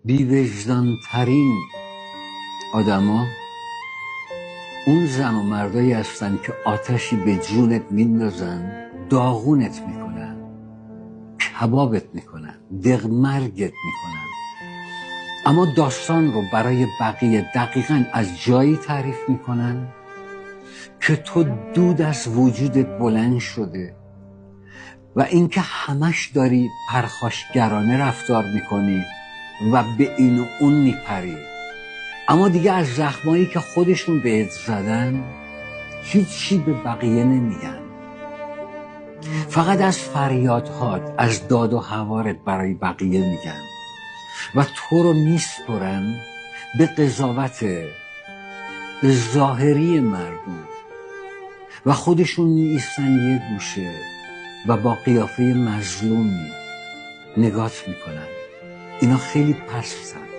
بی‌وجدان‌ترین آدما اون زن و مردایی هستن که آتشی به جونت میندازن، داغونت میکنن، کبابت میکنن، دغمرگت میکنن، اما داستان رو برای بقیه دقیقاً از جایی تعریف میکنن که تو دود از وجودت بلند شده و اینکه همش داری پرخاشگرانه رفتار میکنی و به این و اون میپری، اما دیگه از زخمایی که خودشون بهت زدن هیچی به بقیه نمیگن، فقط از فریادهات، از داد و هوارت برای بقیه میگن و تو رو میسپرن به قضاوت ظاهری مردم و خودشون میایستن یه گوشه و با قیافه مظلومی نگات میکنن. اینا خیلی پستن.